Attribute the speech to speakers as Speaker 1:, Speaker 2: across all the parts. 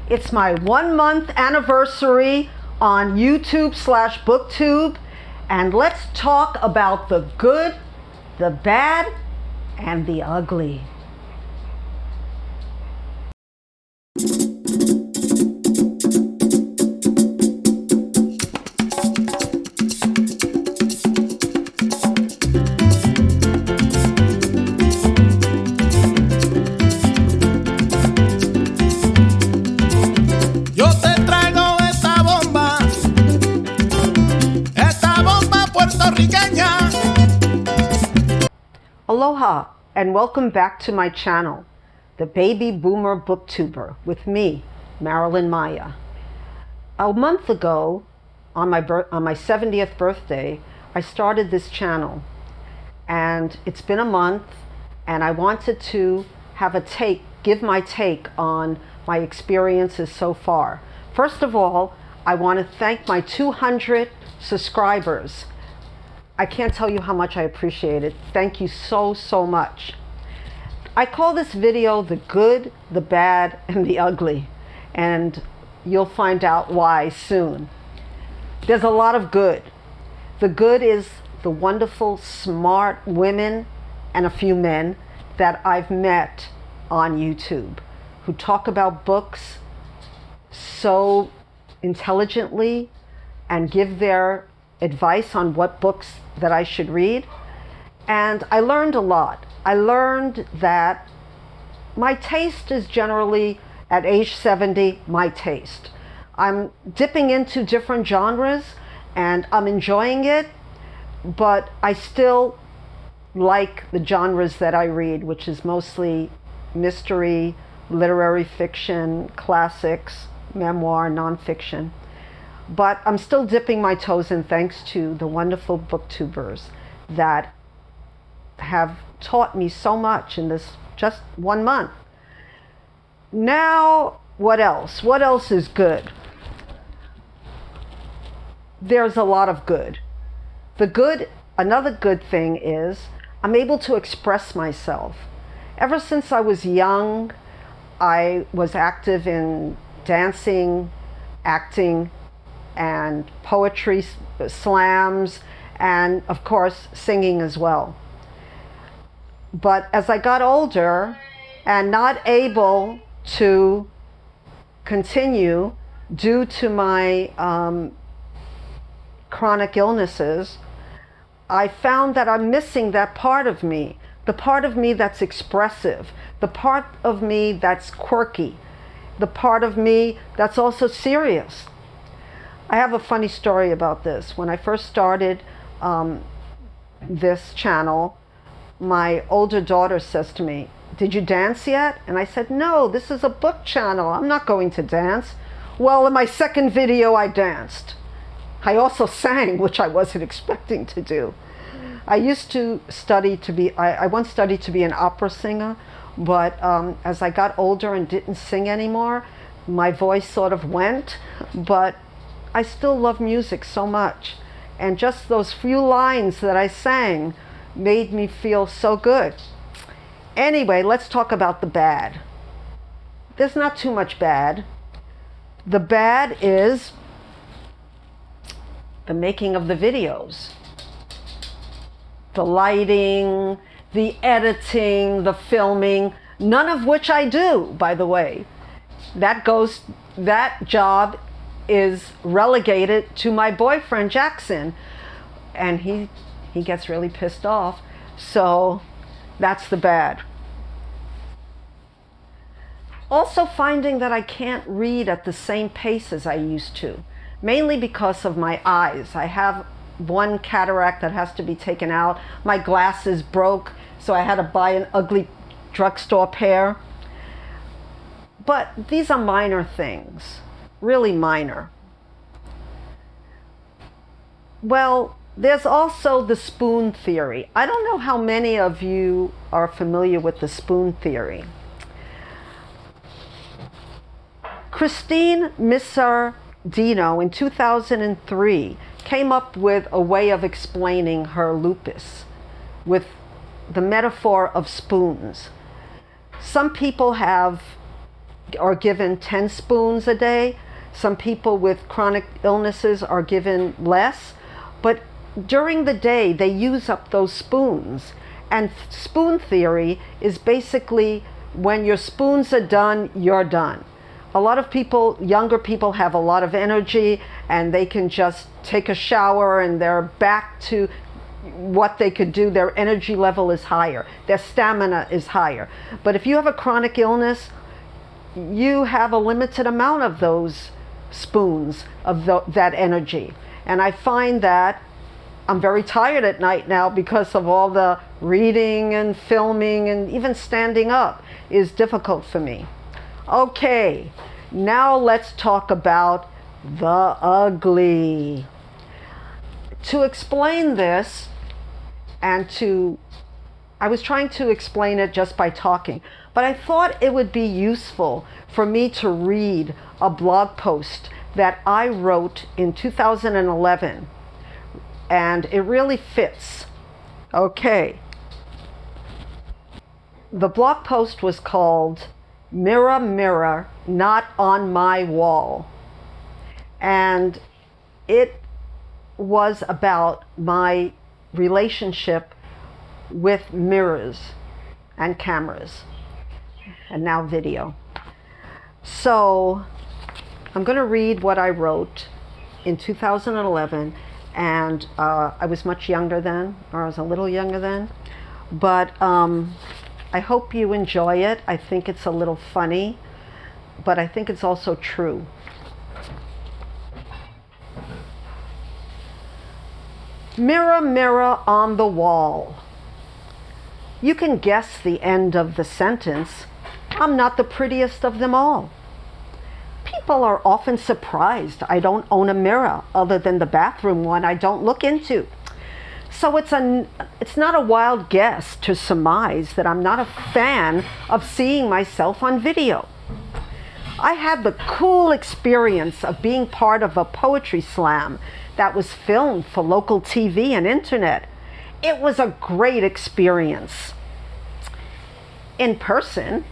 Speaker 1: It's my 1-month anniversary on YouTube/BookTube, and let's talk about the good, the bad, and the ugly. Aloha, and welcome back to my channel, the Babyboomer Booktuber, with me, Marilyn Maya. A month ago, on my 70th birthday, I started this channel, and it's been a month, and I wanted to have give my take on my experiences so far. First of all, I want to thank my 200 subscribers. I can't tell you how much I appreciate it. Thank you so much. I call this video the good, the bad, and the ugly, and you'll find out why soon. There's a lot of good. The good is the wonderful, smart women and a few men that I've met on YouTube who talk about books so intelligently and give their advice on what books that I should read. And I learned a lot. I learned that my taste is generally, at age 70, my taste. I'm dipping into different genres and I'm enjoying it, but I still like the genres that I read, which is mostly mystery, literary fiction, classics, memoir, nonfiction. But I'm still dipping my toes in thanks to the wonderful booktubers that have taught me so much in this just 1 month. Now, what else? What else is good? There's a lot of good. Another good thing is I'm able to express myself. Ever since I was young, I was active in dancing, acting, and poetry slams, and of course singing as well. But as I got older and not able to continue due to my chronic illnesses, I found that I'm missing that part of me, the part of me that's expressive, the part of me that's quirky, the part of me that's also serious. I have a funny story about this. When I first started this channel, my older daughter says to me, "Did you dance yet?" And I said, "No, this is a book channel. I'm not going to dance." Well, in my second video, I danced. I also sang, which I wasn't expecting to do. I used to study to be, I once studied to be an opera singer, but as I got older and didn't sing anymore, my voice sort of went, but I still love music so much. And just those few lines that I sang made me feel so good. Anyway, let's talk about the bad. There's not too much bad. The bad is the making of the videos. The lighting, the editing, the filming, none of which I do, by the way. That job is relegated to my boyfriend Jackson, and he gets really pissed off. So that's the bad. Also finding that I can't read at the same pace as I used to, mainly because of my eyes. I have one cataract that has to be taken out. My glasses broke, so I had to buy an ugly drugstore pair. But these are minor things. Really minor. Well, there's also the spoon theory. I don't know how many of you are familiar with the spoon theory. Christine Missardino in 2003 came up with a way of explaining her lupus with the metaphor of spoons. Some people have are given 10 spoons a day. Some people with chronic illnesses are given less. But during the day, they use up those spoons. And spoon theory is basically when your spoons are done, you're done. A lot of people, younger people, have a lot of energy and they can just take a shower and they're back to what they could do. Their energy level is higher. Their stamina is higher. But if you have a chronic illness, you have a limited amount of those spoons of that energy. And I find that I'm very tired at night now because of all the reading and filming, and even standing up is difficult for me. Okay, now let's talk about the ugly. To explain this, I was trying to explain it just by talking, but I thought it would be useful for me to read a blog post that I wrote in 2011, and it really fits. Okay. The blog post was called Mirror, Mirror, Not on My Wall. And it was about my relationship with mirrors and cameras, and now video. So I'm going to read what I wrote in 2011, and I was much younger then, or I was a little younger then, but I hope you enjoy it. I think it's a little funny, but I think it's also true. Mirror, mirror on the wall. You can guess the end of the sentence. I'm not the prettiest of them all. People are often surprised I don't own a mirror other than the bathroom one I don't look into. So it's not a wild guess to surmise that I'm not a fan of seeing myself on video. I had the cool experience of being part of a poetry slam that was filmed for local TV and internet. It was a great experience. In person,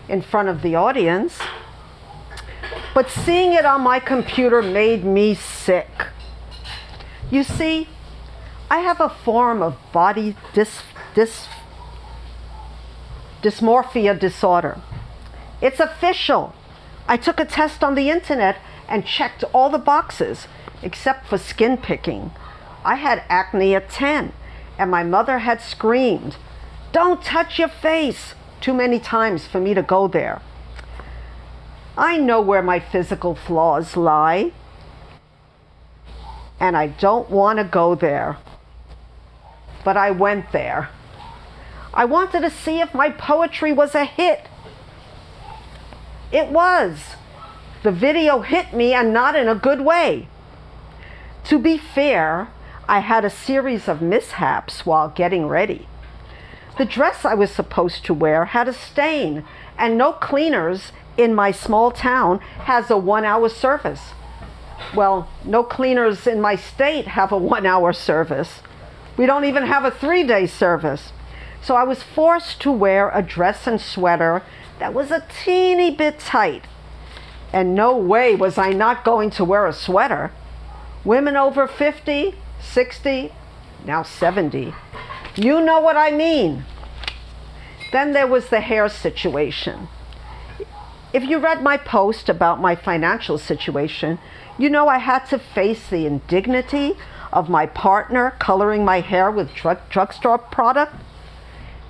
Speaker 1: in front of the audience, but seeing it on my computer made me sick. You see, I have a form of body dysmorphia disorder. It's official. I took a test on the internet and checked all the boxes except for skin picking. I had acne at 10, and my mother had screamed, "Don't touch your face," too many times for me to go there. I know where my physical flaws lie, and I don't want to go there. But I went there. I wanted to see if my poetry was a hit. It was. The video hit me, and not in a good way. To be fair, I had a series of mishaps while getting ready. The dress I was supposed to wear had a stain, and no cleaners in my small town has a 1-hour service. Well, no cleaners in my state have a 1-hour service. We don't even have a 3-day service. So I was forced to wear a dress and sweater that was a teeny bit tight. And no way was I not going to wear a sweater. Women over 50, 60, now 70. You know what I mean. Then there was the hair situation. If you read my post about my financial situation, you know I had to face the indignity of my partner coloring my hair with drugstore product.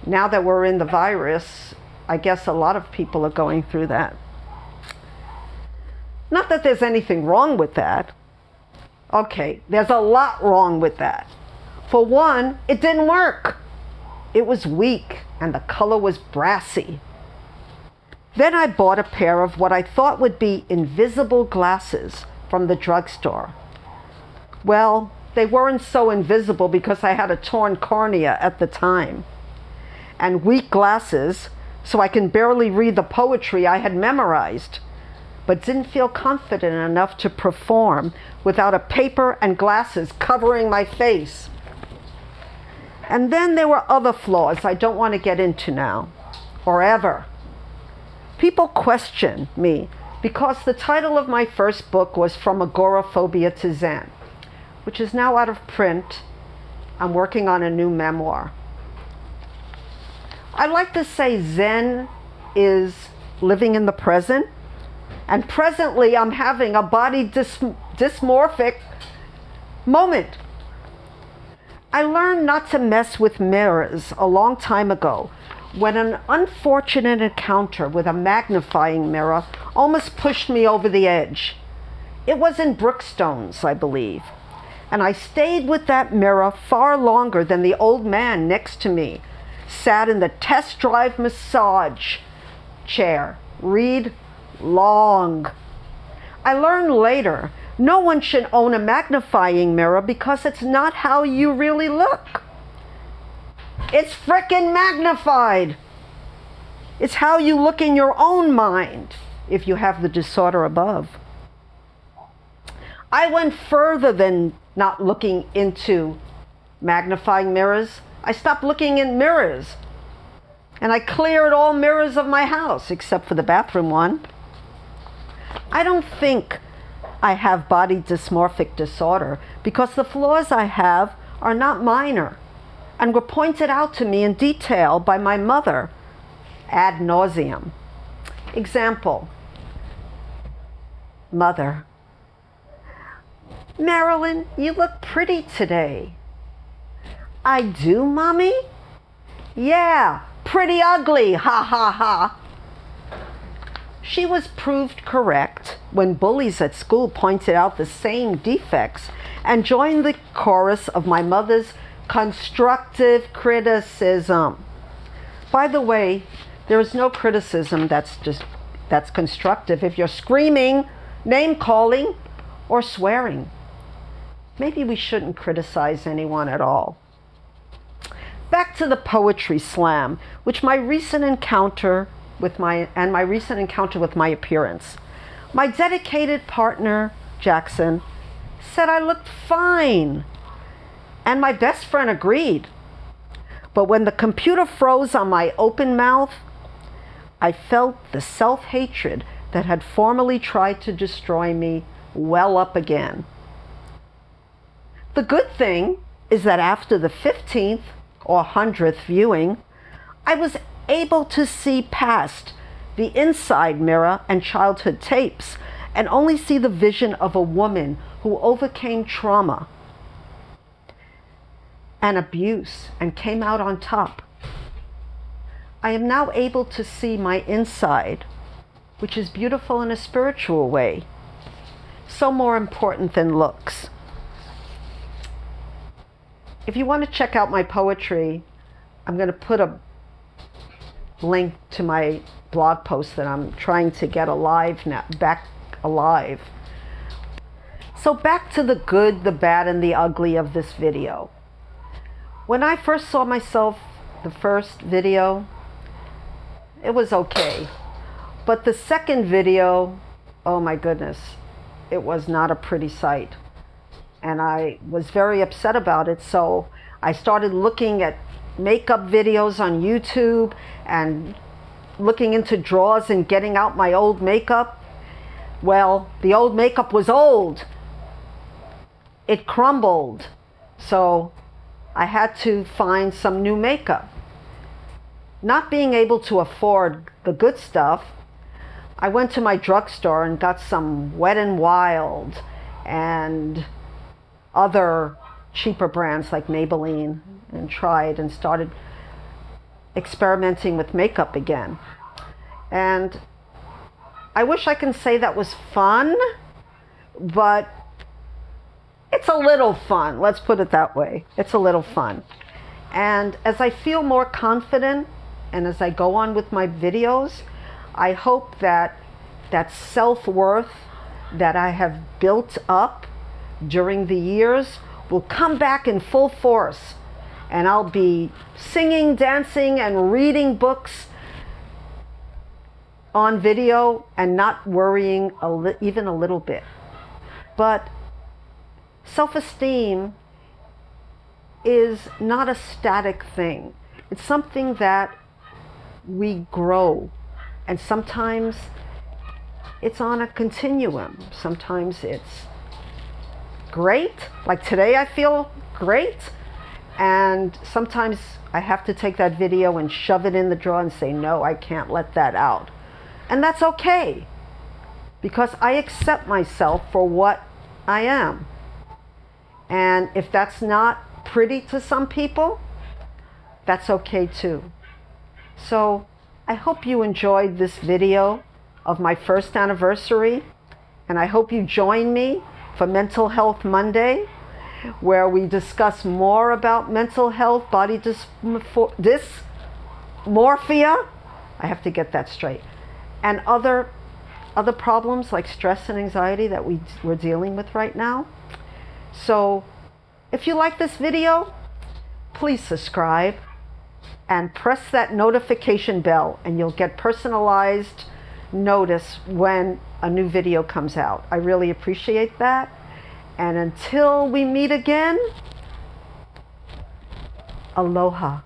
Speaker 1: Now that we're in the virus, I guess a lot of people are going through that. Not that there's anything wrong with that. Okay, there's a lot wrong with that. For one, it didn't work. It was weak and the color was brassy. Then I bought a pair of what I thought would be invisible glasses from the drugstore. Well, they weren't so invisible because I had a torn cornea at the time, and weak glasses so I can barely read the poetry I had memorized, but didn't feel confident enough to perform without a paper and glasses covering my face. And then there were other flaws I don't want to get into now, or ever. People question me because the title of my first book was From Agoraphobia to Zen, which is now out of print. I'm working on a new memoir. I like to say Zen is living in the present, and presently I'm having a body dysmorphic moment. I learned not to mess with mirrors a long time ago when an unfortunate encounter with a magnifying mirror almost pushed me over the edge. It was in Brookstones, I believe, and I stayed with that mirror far longer than the old man next to me sat in the test drive massage chair. Read long. I learned later no one should own a magnifying mirror because it's not how you really look. It's frickin' magnified. It's how you look in your own mind if you have the disorder above. I went further than not looking into magnifying mirrors. I stopped looking in mirrors, and I cleared all mirrors of my house except for the bathroom one. I don't think I have body dysmorphic disorder because the flaws I have are not minor and were pointed out to me in detail by my mother ad nauseum. Example, Mother: Marilyn, you look pretty today. I do, Mommy? Yeah, pretty ugly, ha ha ha. She was proved correct when bullies at school pointed out the same defects and joined the chorus of my mother's constructive criticism. By the way, there is no criticism that's constructive if you're screaming, name-calling, or swearing. Maybe we shouldn't criticize anyone at all. Back to the poetry slam, which my recent encounter with my appearance. My dedicated partner, Jackson, said I looked fine, and my best friend agreed. But when the computer froze on my open mouth, I felt the self-hatred that had formerly tried to destroy me well up again. The good thing is that after the 15th or 100th viewing, I was able to see past the inside mirror and childhood tapes and only see the vision of a woman who overcame trauma and abuse and came out on top. I am now able to see my inside, which is beautiful in a spiritual way, so more important than looks. If you want to check out my poetry, I'm going to put a link to my blog post that I'm trying to get back alive. So back to the good, the bad, and the ugly of this video. When I first saw myself, the first video, it was okay. But the second video, oh my goodness, it was not a pretty sight. And I was very upset about it, so I started looking at makeup videos on YouTube and looking into drawers and getting out my old makeup. Well, the old makeup was old. It crumbled. So I had to find some new makeup. Not being able to afford the good stuff, I went to my drugstore and got some Wet n Wild and other cheaper brands like Maybelline and tried and started experimenting with makeup again. And I wish I can say that was fun, but it's a little fun. Let's put it that way. It's a little fun. And as I feel more confident and as I go on with my videos, I hope that that self-worth that I have built up during the years will come back in full force, and I'll be singing, dancing, and reading books on video and not worrying even a little bit. But self-esteem is not a static thing. It's something that we grow And sometimes it's on a continuum. Sometimes it's great, like today I feel great, and sometimes I have to take that video and shove it in the drawer and say, no, I can't let that out. And that's okay, because I accept myself for what I am. And if that's not pretty to some people, that's okay too. So I hope you enjoyed this video of my first anniversary, and I hope you join me for Mental Health Monday, where we discuss more about mental health, body dysmorphia, I have to get that straight, and other problems like stress and anxiety that we're dealing with right now. So if you like this video, please subscribe and press that notification bell, and you'll get personalized notice when a new video comes out. I really appreciate that. And until we meet again, aloha.